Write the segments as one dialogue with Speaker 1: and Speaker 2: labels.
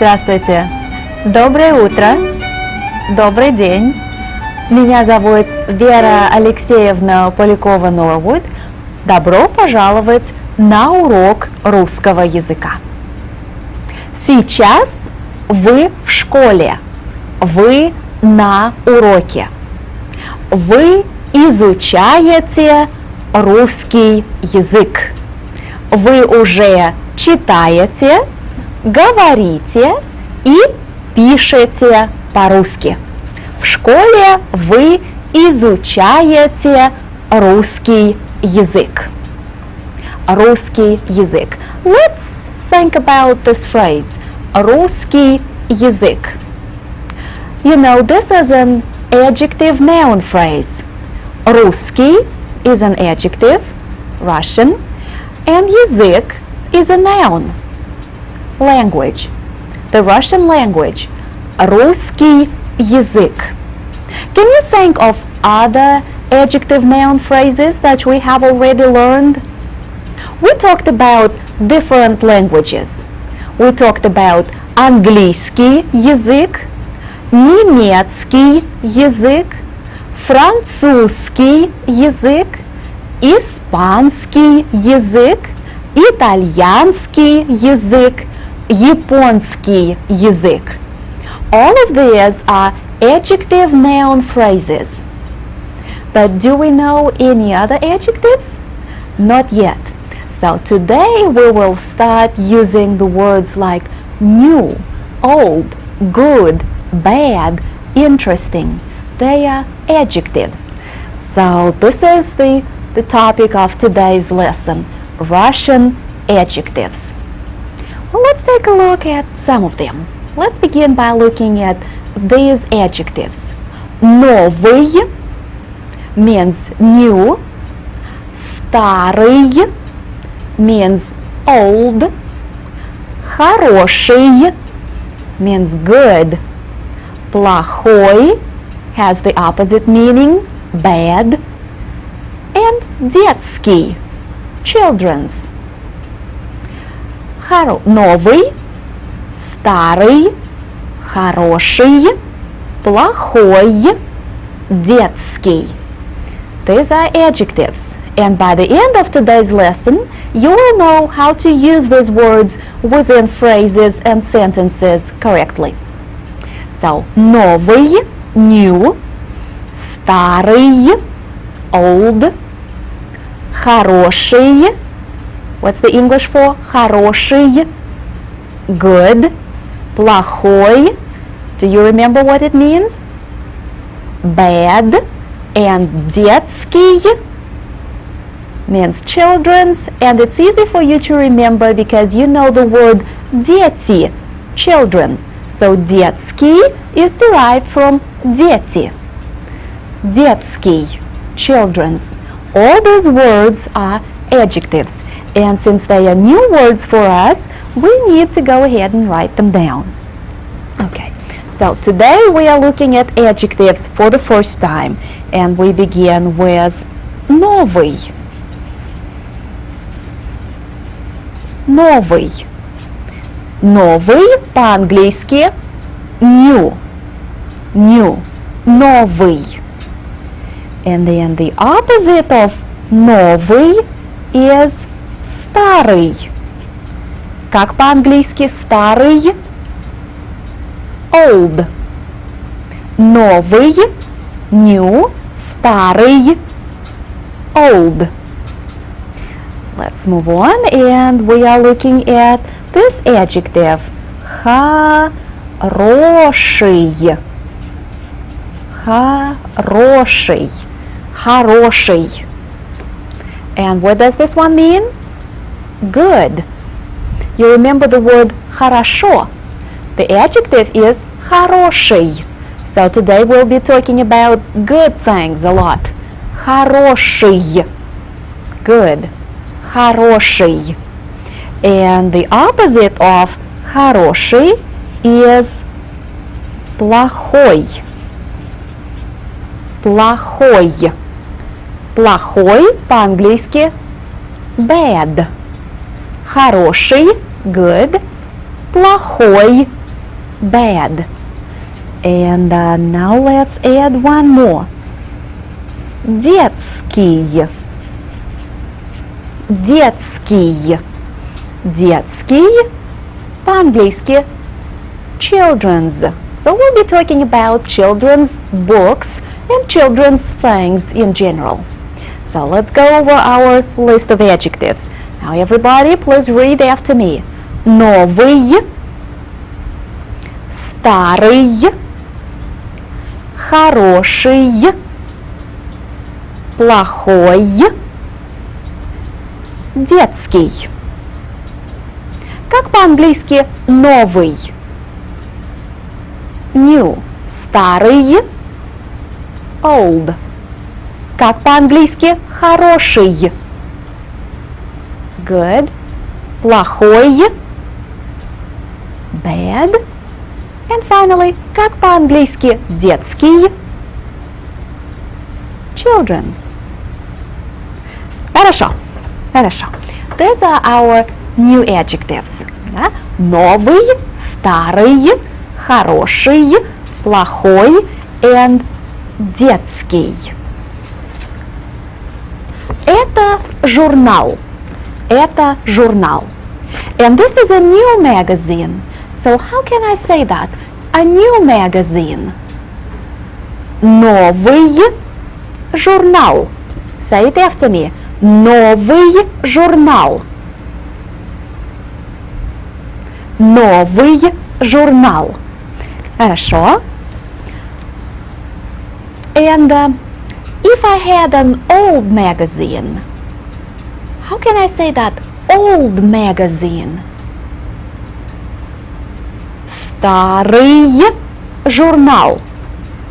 Speaker 1: Здравствуйте. Доброе утро. Добрый день. Меня зовут Вера Алексеевна Полякова-Норвуд. Добро пожаловать на урок русского языка. Сейчас вы в школе. Вы на уроке. Вы изучаете русский язык. Вы уже читаете, говорите и пишете по-русски. В школе вы изучаете русский язык. Русский язык. Let's think about this phrase. Русский язык. You know, this is an adjective noun phrase. Русский is an adjective, Russian, and язык is a noun, language. The Russian language. Русский язык. Can you think of other adjective noun phrases that we have already learned? We talked about different languages. We talked about английский язык, немецкий язык, французский язык, испанский язык, итальянский язык, японский язык. All of these are adjective noun phrases. But do we know any other adjectives? Not yet. So today we will start using the words like new, old, good, bad, interesting. They are adjectives. So this is the topic of today's lesson, Russian adjectives. Well, let's take a look at some of them. Let's begin by looking at these adjectives. Новый means new. Старый means old. Хороший means good. Плохой has the opposite meaning, bad. And детский, children's. Новый, старый, хороший, плохой, детский. These are adjectives. And by the end of today's lesson, you will know how to use these words within phrases and sentences correctly. So, новый, new, старый, old, хороший, what's the English for хороший? Good, плохой, do you remember what it means? Bad, and детский means children's, and it's easy for you to remember because you know the word дети, children. So детский is derived from дети. Детский, children's. All these words are adjectives, and since they are new words for us, we need to go ahead and write them down. Okay, so today we are looking at adjectives for the first time, and we begin with новый. Новый. Новый по-английски new. New. Новый. And then the opposite of новый is старый. Как по-английски старый? Old. Новый, new, старый, old. Let's move on, and we are looking at this adjective. Хороший. Хороший. Хороший. And what does this one mean? Good. You remember the word хорошо. The adjective is хороший. So today we'll be talking about good things a lot. Хороший. Good. Хороший. And the opposite of хороший is плохой. Плохой. Плохой по-английски bad. Хороший, good. Плохой, bad. And now let's add one more. Детский. Детский. Детский по-английски children's. So we'll be talking about children's books and children's things in general. So let's go over our list of adjectives. Now everybody, please read after me. Новый, старый, хороший, плохой, детский. Как по-английски новый? New. Старый. Old. Как по-английски хороший? Good. Плохой? Bad. And finally, как по-английски детский? Children's. Хорошо. Хорошо. These are our new adjectives. Да? Новый, старый, хороший, плохой and детский. Это журнал. Это журнал. And this is a new magazine. So how can I say that? A new magazine. Новый журнал. Say it after me. Новый журнал. Новый журнал. Хорошо. And if I had an old magazine, how can I say that? Old magazine. Старый журнал.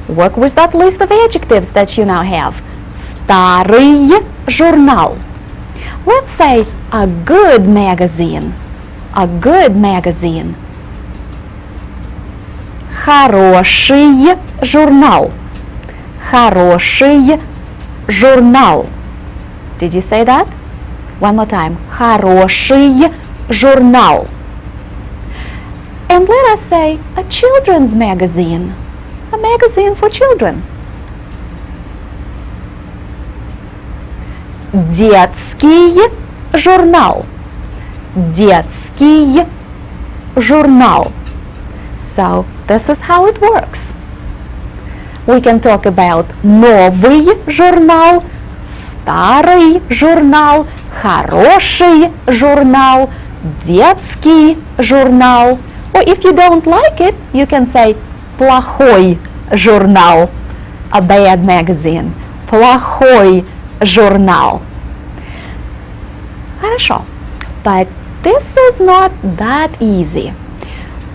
Speaker 1: Work with that list of adjectives that you now have. Старый журнал. Let's say a good magazine. A good magazine. Хороший журнал. Хороший журнал. Did you say that? One more time. Хороший журнал. And let us say a children's magazine. A magazine for children. Детский журнал. Детский журнал. So this is how it works. We can talk about новый журнал, старый журнал, хороший журнал, детский журнал. Or if you don't like it, you can say плохой журнал, a bad magazine. Плохой журнал. Хорошо. But this is not that easy.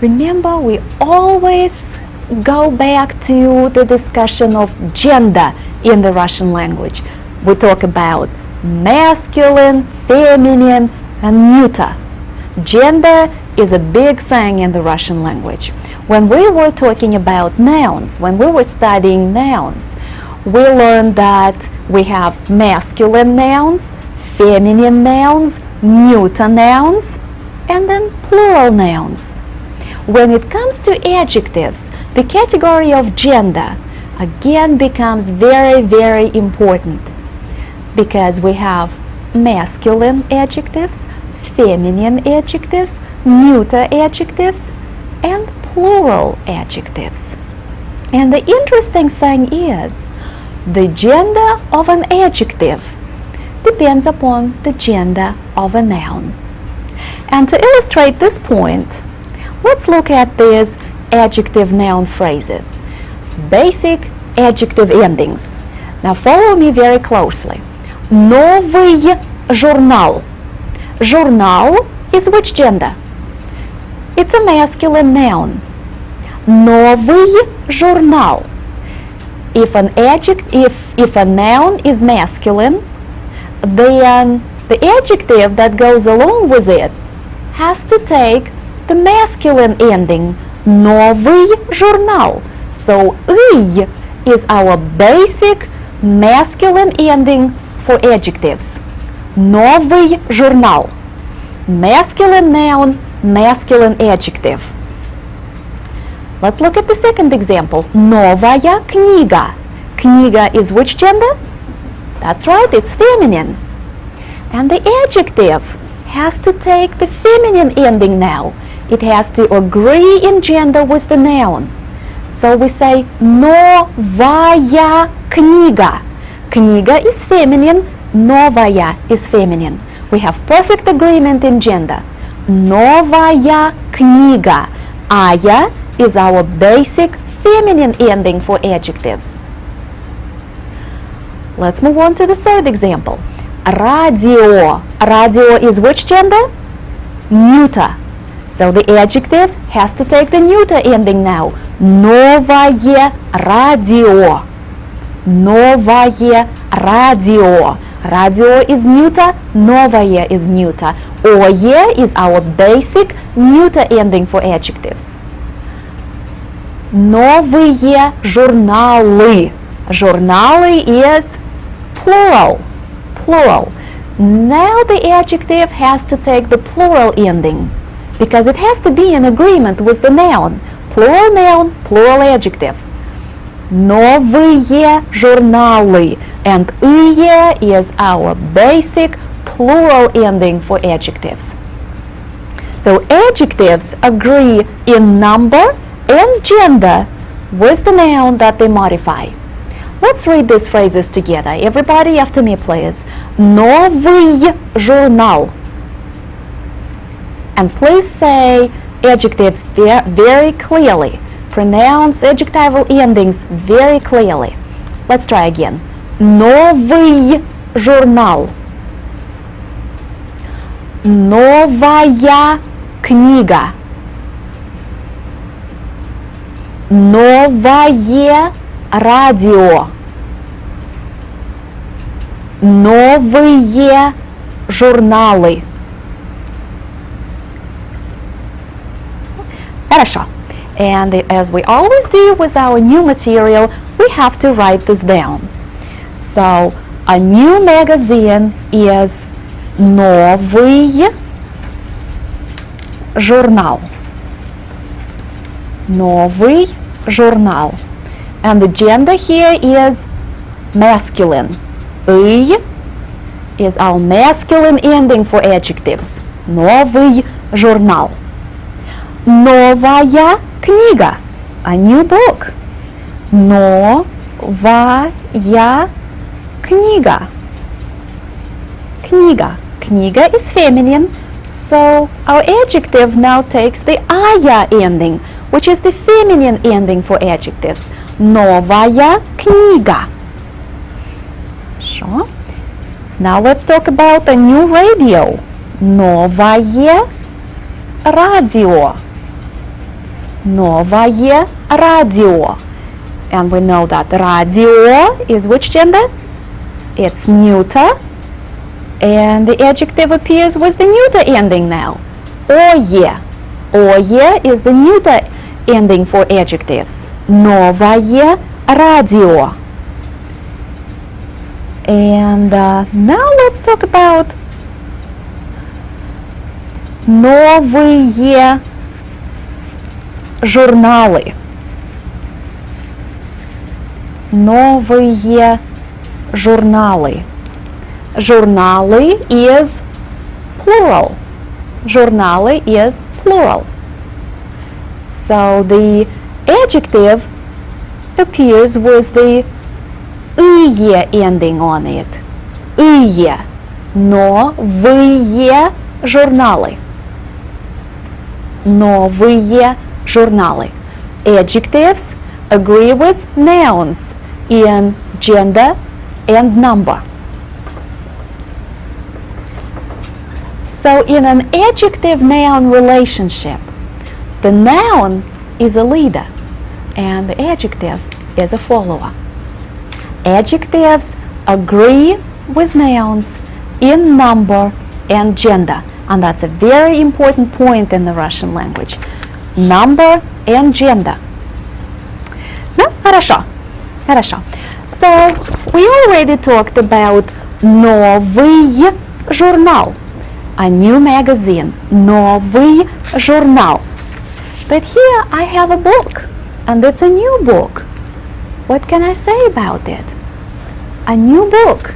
Speaker 1: Remember, we always go back to the discussion of gender in the Russian language. We talk about masculine, feminine, and neuter. Gender is a big thing in the Russian language. When we were talking about nouns, when we were studying nouns, we learned that we have masculine nouns, feminine nouns, neuter nouns, and then plural nouns. When it comes to adjectives, the category of gender again becomes very, very important because we have masculine adjectives, feminine adjectives, neuter adjectives, and plural adjectives. And the interesting thing is, the gender of an adjective depends upon the gender of a noun. And to illustrate this point, let's look at these adjective-noun phrases. Basic adjective endings. Now follow me very closely. Новый журнал. Журнал is which gender? It's a masculine noun. Новый журнал. If a noun is masculine, then the adjective that goes along with it has to take the masculine ending. Новый журнал. So «ый» is our basic masculine ending for adjectives. Новый журнал. Masculine noun, masculine adjective. Let's look at the second example. Новая книга. Книга is which gender? That's right, it's feminine. And the adjective has to take the feminine ending now. It has to agree in gender with the noun. So we say новая книга. Книга is feminine, новая is feminine. We have perfect agreement in gender. Новая книга. Ая is our basic feminine ending for adjectives. Let's move on to the third example. Radio. Radio is which gender? Neuter. So the adjective has to take the neuter ending now. Новое радио. Новое радио. Radio is neuter, новое is neuter. Ое is our basic neuter ending for adjectives. Новые журналы. Журналы is plural. Plural. Now the adjective has to take the plural ending because it has to be in agreement with the noun. Plural noun, plural adjective. Новые журналы. And ые is our basic plural ending for adjectives. So adjectives agree in number and gender with the noun that they modify. Let's read these phrases together. Everybody after me, please. Новый журнал. And please say adjectives very clearly. Pronounce adjectival endings very clearly. Let's try again. Новый журнал. Новая книга. Новое радио. Новые журналы. Хорошо. And as we always do with our new material, we have to write this down. So, a new magazine is новый журнал. Новый журнал. And the gender here is masculine. И is our masculine ending for adjectives. Новый журнал. Новая книга. A new book. Новая книга. Книга. Книга is feminine, so our adjective now takes the ая ending, which is the feminine ending for adjectives. Новая книга. Sure. Now let's talk about a new radio. Новое радио. Новое радио. And we know that radio is which gender? It's neuter. And the adjective appears with the neuter ending now. Ое. Ое is the neuter ending for adjectives. Новое радио. And now let's talk about новые журналы. Новые журналы. Журналы is plural. Журналы is plural. So the adjective appears with the ие ending on it. Ие. Новые журналы. Новые журналы. Adjectives agree with nouns in gender and number. So in an adjective-noun relationship, the noun is a leader and the adjective is a follower. Adjectives agree with nouns in number and gender, and that's a very important point in the Russian language. Number and gender. Ну, хорошо. Хорошо. So we already talked about новый журнал. A new magazine. Новый журнал. But here I have a book, and it's a new book. What can I say about it? A new book.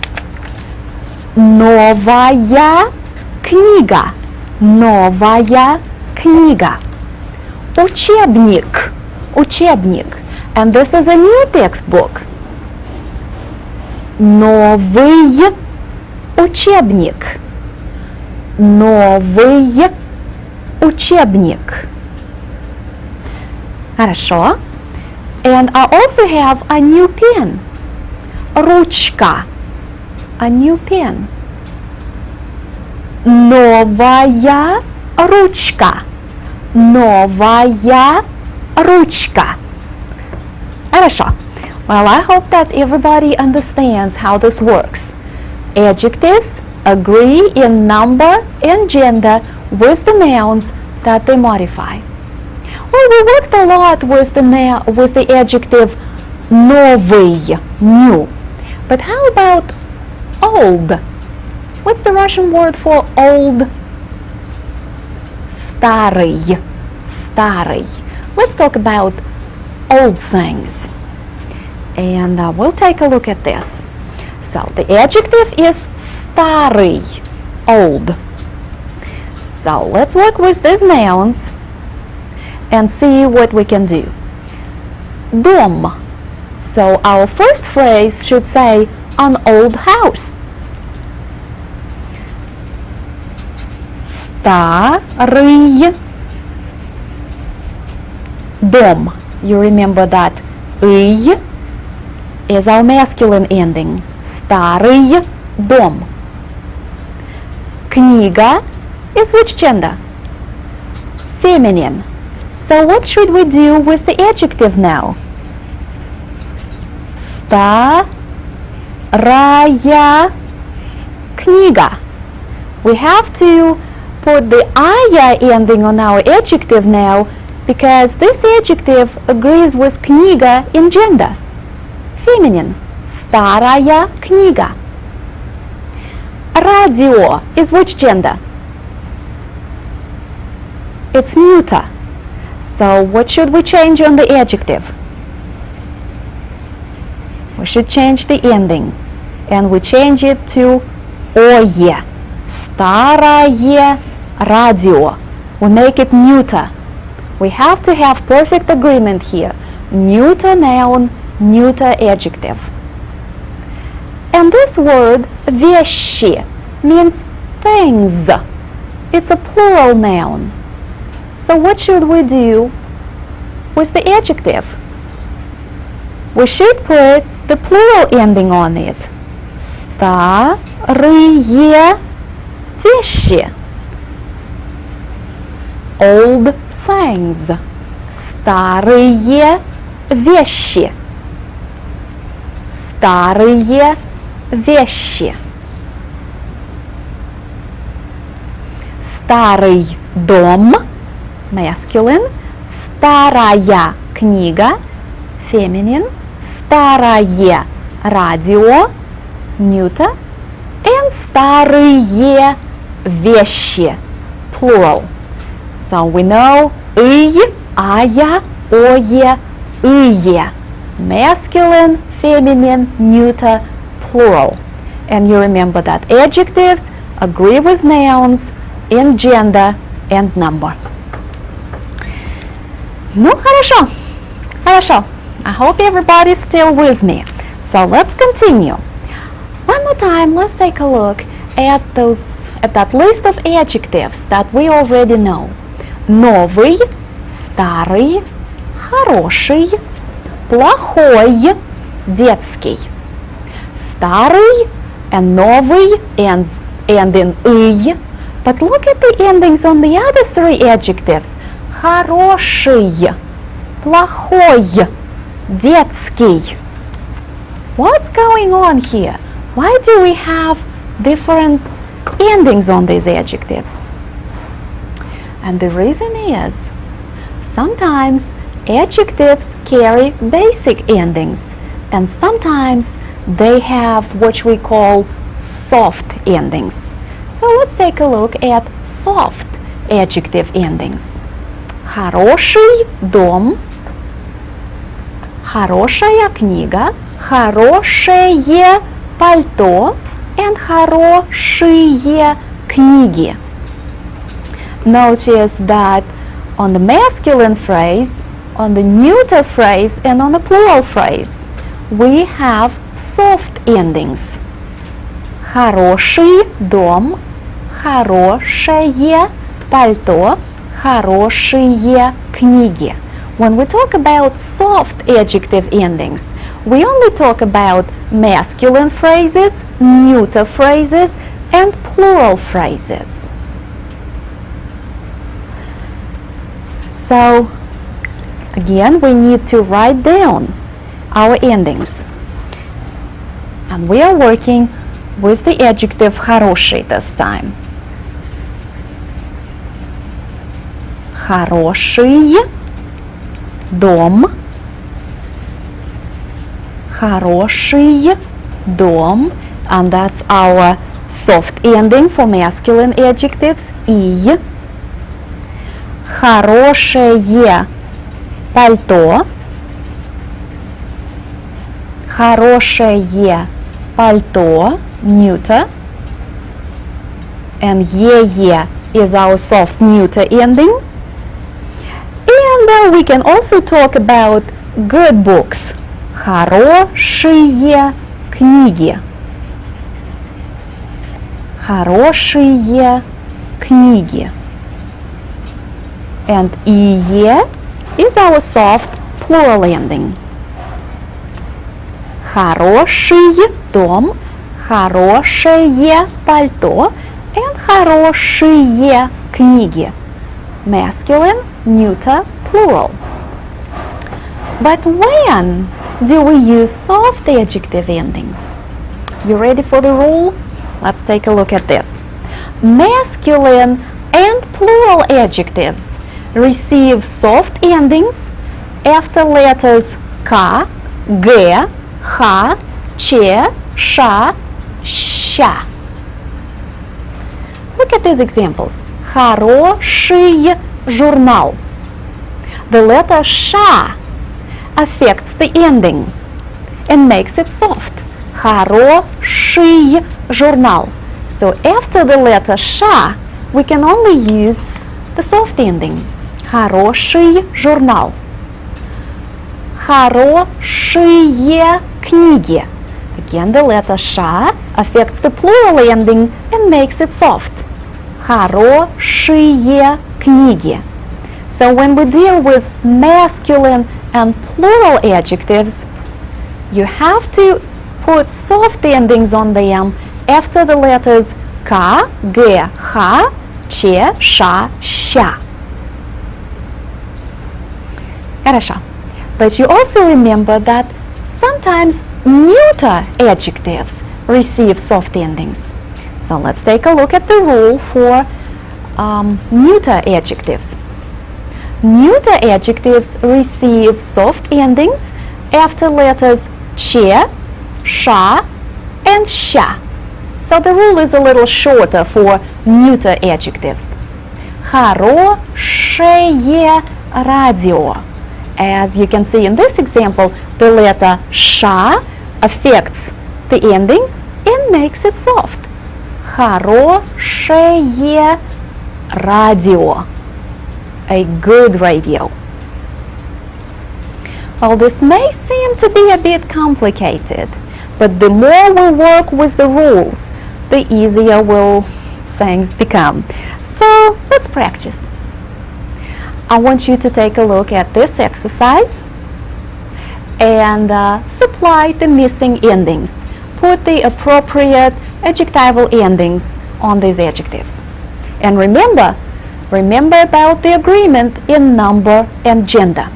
Speaker 1: Новая книга. Новая книга. Учебник. Учебник. And this is a new textbook. Новый учебник. Новый учебник. Хорошо. And I also have a new pen. Ручка. A new pen. Новая ручка. Новая ручка. Хорошо. Well, I hope that everybody understands how this works. Adjectives agree in number and gender with the nouns that they modify. Well, we worked a lot with the adjective новый, new. But how about old? What's the Russian word for old? Старый. Старый. Let's talk about old things. And we'll take a look at this. So the adjective is старый, old. So let's work with these nouns and see what we can do. Дом. So our first phrase should say an old house. Старый дом. You remember that «ый» is our masculine ending. Старый дом. Книга is which gender? Feminine. So what should we do with the adjective now? Старая книга. We have to put the ая ending on our adjective now because this adjective agrees with книга in gender. Feminine. Старая книга. Радио is which gender? It's neuter. So what should we change on the adjective? We should change the ending. And we change it to ое. Старое радио. We make it neuter. We have to have perfect agreement here. Neuter noun, neuter adjective. And this word вещи means things. It's a plural noun. So what should we do with the adjective? We should put the plural ending on it. Старые вещи. Old things. Старые вещи. Старые вещи. Старый дом, masculine. Старая книга, feminine. Старое радио, neuter. And старые вещи, plural. So we know ый, ая, ое, ые. Masculine, feminine, neuter, plural. And you remember that adjectives agree with nouns in gender and number. Ну, хорошо. Хорошо. I hope everybody's still with me. So let's continue. One more time, let's take a look at that list of adjectives that we already know. Новый, старый, хороший, плохой, детский. Старый and новый and in ый. But look at the endings on the other three adjectives. Хороший, плохой, детский. What's going on here? Why do we have different endings on these adjectives? And the reason is sometimes adjectives carry basic endings and sometimes they have what we call soft endings. So let's take a look at soft adjective endings. Хороший дом, хорошая книга, хорошее пальто and хорошие книги. Notice that on the masculine phrase, on the neuter phrase, and on the plural phrase, we have soft endings. Хороший дом, хорошее пальто, хорошие книги. When we talk about soft adjective endings, we only talk about masculine phrases, neuter phrases, and plural phrases. So, again, we need to write down our endings. And we are working with the adjective хороший this time. Хороший дом, хороший дом, and that's our soft ending for masculine adjectives, и. Хорошее пальто, хорошее пальто, neuter, and е is our soft neuter ending. And we can also talk about good books. Хорошие книги. Хорошие книги. And ie is our soft plural ending. Хороший дом, хорошее пальто, and хорошие книги. Masculine, neuter, plural. But when do we use soft adjective endings? You ready for the rule? Let's take a look at this. Masculine and plural adjectives receive soft endings after letters K, G, H, Ч, Ш, Ща. Look at these examples. Хороший журнал. The letter Ш affects the ending and makes it soft. Хороший журнал. So after the letter Ш, we can only use the soft ending. Хороший журнал. Хорошие книги. Again, the letter Ш affects the plural ending and makes it soft. Хорошие книги. So when we deal with masculine and plural adjectives, you have to put soft endings on them after the letters K, G, H, Ч, Ш, Ща. Хорошо. But you also remember that sometimes neuter adjectives receive soft endings. So let's take a look at the rule for neuter adjectives. Neuter adjectives receive soft endings after letters Ч, Ш, and Ща. So the rule is a little shorter for neuter adjectives. Хорошее радио. As you can see in this example, the letter Ш affects the ending and makes it soft. Хорошее радио. A good radio. Well, this may seem to be a bit complicated, but the more we work with the rules, the easier will things become. So let's practice. I want you to take a look at this exercise and supply the missing endings. Put the appropriate adjectival endings on these adjectives. And remember about the agreement in number and gender.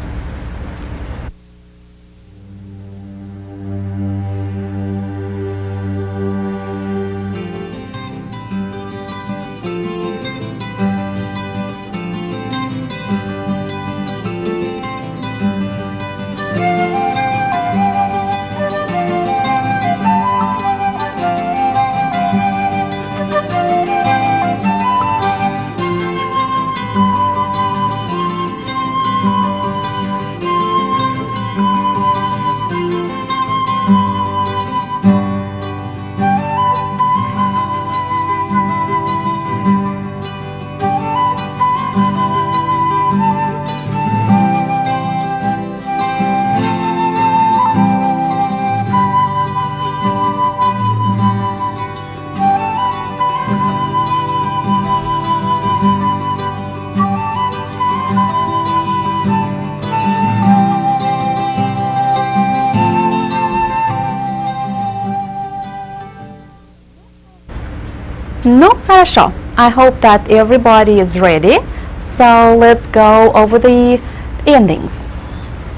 Speaker 1: Ну, хорошо. I hope that everybody is ready. So let's go over the endings.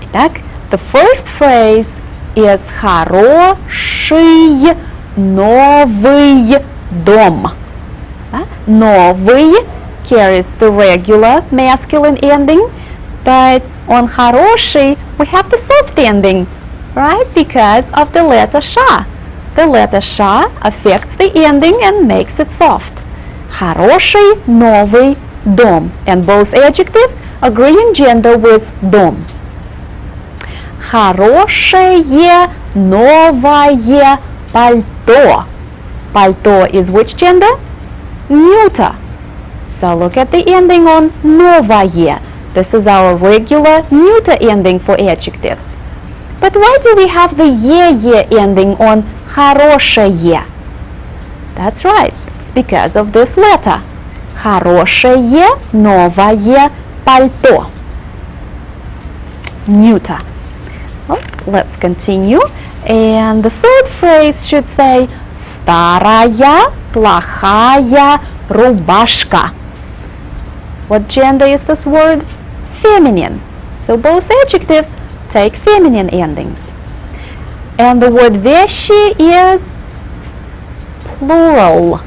Speaker 1: Итак, the first phrase is хороший новый дом. Новый carries the regular masculine ending, but on хороший we have the soft ending, right? Because of the letter ша. The letter ша affects the ending and makes it soft. Хороший новый дом. And both adjectives agree in gender with дом. Хорошее новое пальто. Пальто is which gender? Neuter. So look at the ending on новое. This is our regular neuter ending for adjectives. But why do we have the е ending on хорошее? That's right. It's because of this letter. Хорошее новое пальто. Neuter. Well, let's continue. And the third phrase should say старая плохая рубашка. What gender is this word? Feminine. So both adjectives take feminine endings. And the word вещи is plural.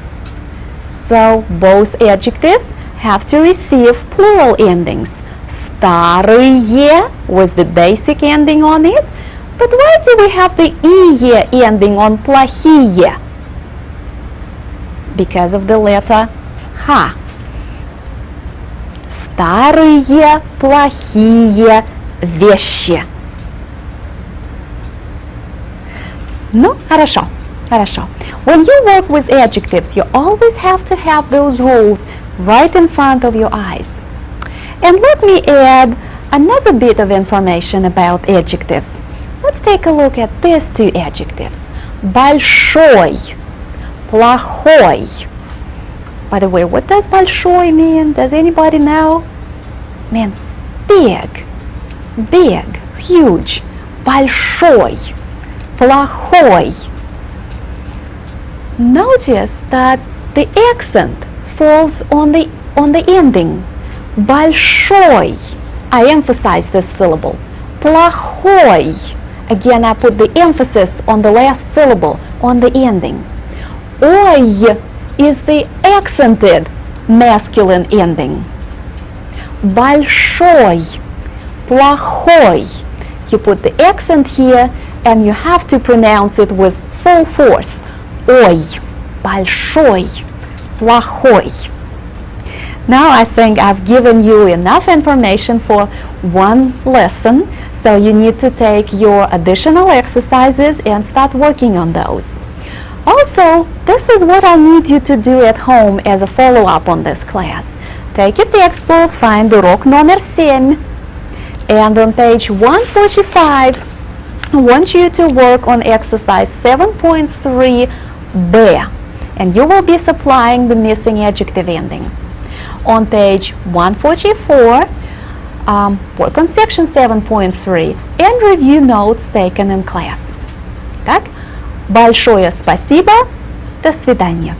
Speaker 1: So both adjectives have to receive plural endings. Старые was the basic ending on it. But why do we have the ие ending on плохие? Because of the letter ха. Старые плохие вещи. Ну, хорошо, хорошо. When you work with adjectives, you always have to have those rules right in front of your eyes. And let me add another bit of information about adjectives. Let's take a look at these two adjectives. Большой, плохой. By the way, what does большой mean? Does anybody know? Means big, big, huge. Большой, плохой. Notice that the accent falls on the ending. Большой. I emphasize this syllable. Плохой. Again, I put the emphasis on the last syllable, on the ending. Ой is the accented masculine ending. Большой, плохой. You put the accent here and you have to pronounce it with full force. Ой, большой, плохой. Now I think I've given you enough information for one lesson, so you need to take your additional exercises and start working on those. Also, this is what I need you to do at home as a follow-up on this class. Take your textbook, find урок номер 7, and on page 145, I want you to work on exercise 7.3b, and you will be supplying the missing adjective endings. On page 144, work on section 7.3 and review notes taken in class. Так, большое спасибо, до свидания.